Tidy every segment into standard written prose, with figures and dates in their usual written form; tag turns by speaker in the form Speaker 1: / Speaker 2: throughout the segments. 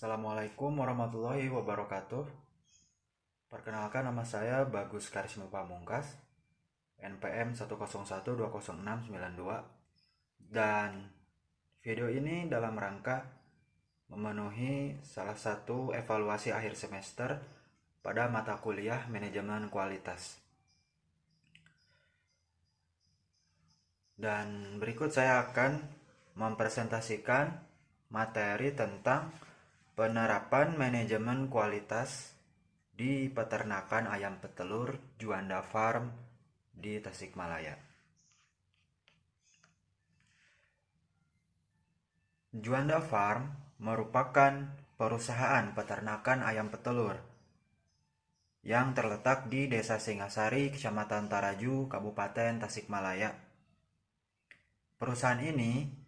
Speaker 1: Assalamualaikum warahmatullahi wabarakatuh. Perkenalkan, nama saya Bagus Karisma Pamungkas, NPM 1012062, dan video ini dalam rangka memenuhi salah satu evaluasi akhir semester pada mata kuliah manajemen kualitas. Dan berikut saya akan mempresentasikan materi tentang penerapan manajemen kualitas di peternakan ayam petelur Juanda Farm di Tasikmalaya. Juanda Farm merupakan perusahaan peternakan ayam petelur yang terletak di Desa Singasari, Kecamatan Taraju, Kabupaten Tasikmalaya. Perusahaan ini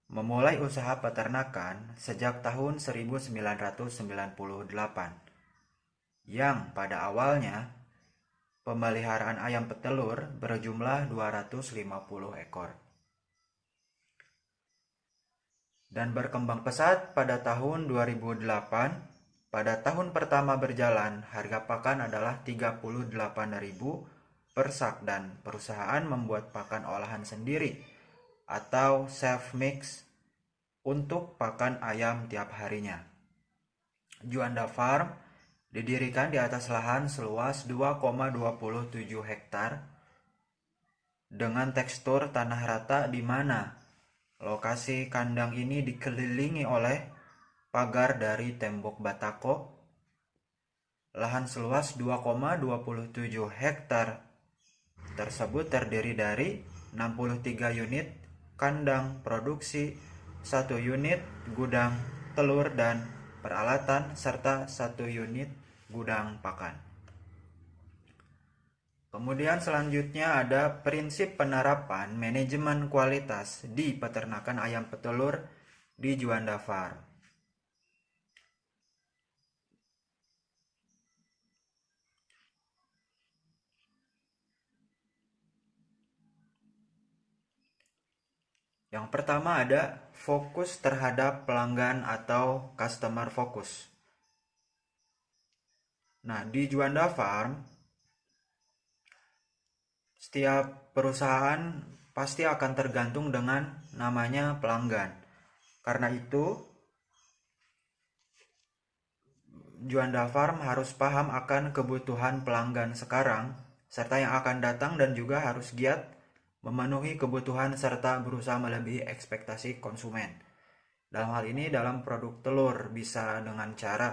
Speaker 1: memulai usaha peternakan sejak tahun 1998, yang pada awalnya pemeliharaan ayam petelur berjumlah 250 ekor. Dan berkembang pesat pada tahun 2008, pada tahun pertama berjalan harga pakan adalah 38.000 per sak dan perusahaan membuat pakan olahan sendiri atau self mix untuk pakan ayam tiap harinya. Juanda Farm didirikan di atas lahan seluas 2,27 hektar dengan tekstur tanah rata, di mana lokasi kandang ini dikelilingi oleh pagar dari tembok batako. Lahan seluas 2,27 hektar tersebut terdiri dari 63 unit kandang produksi, 1 unit gudang telur dan peralatan, serta 1 unit gudang pakan. Kemudian selanjutnya ada prinsip penerapan manajemen kualitas di peternakan ayam petelur di Juanda Farm. Yang pertama ada fokus terhadap pelanggan atau customer focus. Nah, di Juanda Farm, setiap perusahaan pasti akan tergantung dengan namanya pelanggan. Karena itu, Juanda Farm harus paham akan kebutuhan pelanggan sekarang serta yang akan datang, dan juga harus giat memenuhi kebutuhan serta berusaha melebihi ekspektasi konsumen. Dalam hal ini, dalam produk telur bisa dengan cara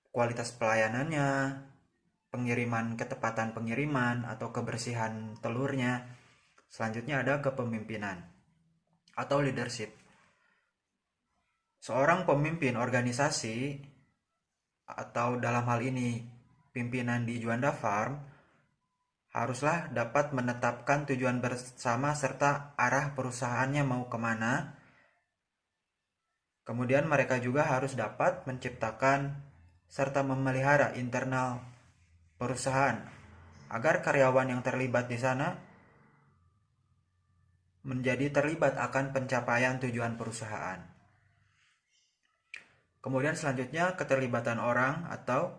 Speaker 1: kualitas pelayanannya, pengiriman, ketepatan pengiriman, atau kebersihan telurnya. Selanjutnya ada kepemimpinan atau leadership. Seorang pemimpin organisasi, atau dalam hal ini pimpinan di Juanda Farm, haruslah dapat menetapkan tujuan bersama serta arah perusahaannya mau kemana. Kemudian mereka juga harus dapat menciptakan serta memelihara internal perusahaan agar karyawan yang terlibat di sana menjadi terlibat akan pencapaian tujuan perusahaan. Kemudian selanjutnya keterlibatan orang, atau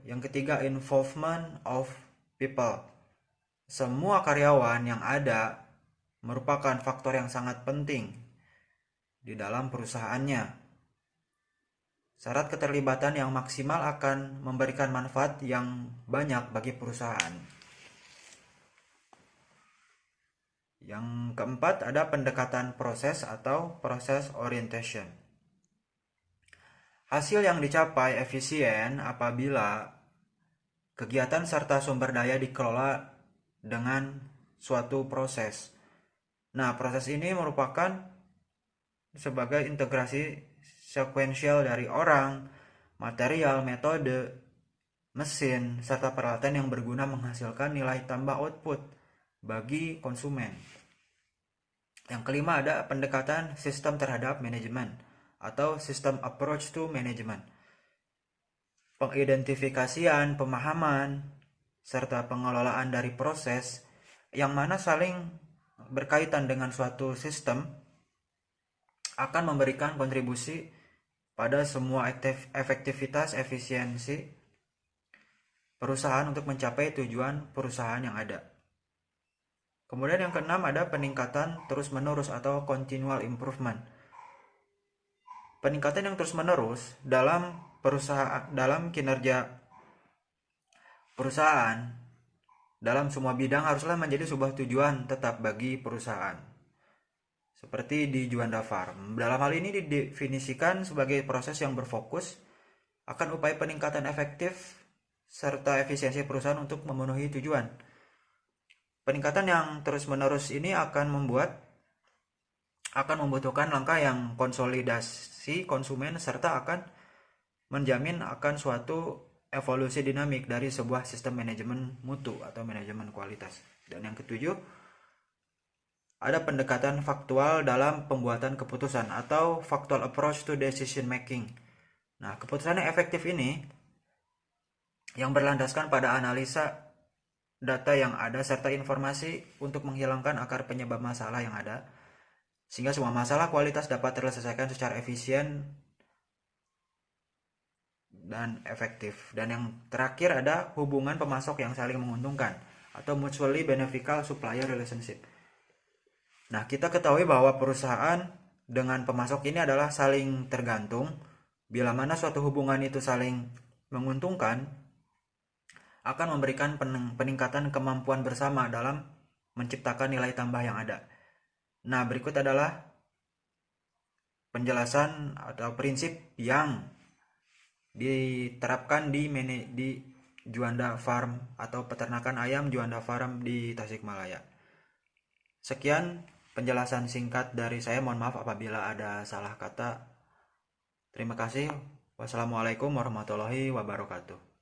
Speaker 1: yang ketiga involvement of people. Semua karyawan yang ada merupakan faktor yang sangat penting di dalam perusahaannya. Syarat keterlibatan yang maksimal akan memberikan manfaat yang banyak bagi perusahaan. Yang keempat ada pendekatan proses atau process orientation. Hasil yang dicapai efisien apabila kegiatan serta sumber daya dikelola dengan suatu proses. Nah, proses ini merupakan sebagai integrasi sekuensial dari orang, material, metode, mesin, serta peralatan yang berguna menghasilkan nilai tambah output bagi konsumen. Yang kelima ada pendekatan sistem terhadap manajemen atau system approach to management. Pengidentifikasian, pemahaman, serta pengelolaan dari proses yang mana saling berkaitan dengan suatu sistem akan memberikan kontribusi pada semua efektivitas efisiensi perusahaan untuk mencapai tujuan perusahaan yang ada. Kemudian yang keenam ada peningkatan terus-menerus atau continual improvement. Peningkatan yang terus-menerus dalam kinerja perusahaan dalam semua bidang haruslah menjadi sebuah tujuan tetap bagi perusahaan. Seperti di Juanda Farm. Dalam hal ini didefinisikan sebagai proses yang berfokus akan upaya peningkatan efektif serta efisiensi perusahaan untuk memenuhi tujuan. Peningkatan yang terus-menerus ini akan membutuhkan langkah yang konsolidasi konsumen serta akan menjamin akan suatu evolusi dinamik dari sebuah sistem manajemen mutu atau manajemen kualitas. Dan yang ketujuh, ada pendekatan faktual dalam pembuatan keputusan atau factual approach to decision making. Nah, keputusan yang efektif ini yang berlandaskan pada analisa data yang ada serta informasi untuk menghilangkan akar penyebab masalah yang ada, sehingga semua masalah kualitas dapat terselesaikan secara efisien dan efektif. Dan yang terakhir ada hubungan pemasok yang saling menguntungkan atau mutually beneficial supplier relationship. Nah, kita ketahui bahwa perusahaan dengan pemasok ini adalah saling tergantung. Bila mana suatu hubungan itu saling menguntungkan, akan memberikan peningkatan kemampuan bersama dalam menciptakan nilai tambah yang ada. Nah, berikut adalah penjelasan atau prinsip yang diterapkan di Juanda Farm atau peternakan ayam Juanda Farm di Tasikmalaya. Sekian penjelasan singkat dari saya. Mohon maaf apabila ada salah kata. Terima kasih. Wassalamualaikum warahmatullahi wabarakatuh.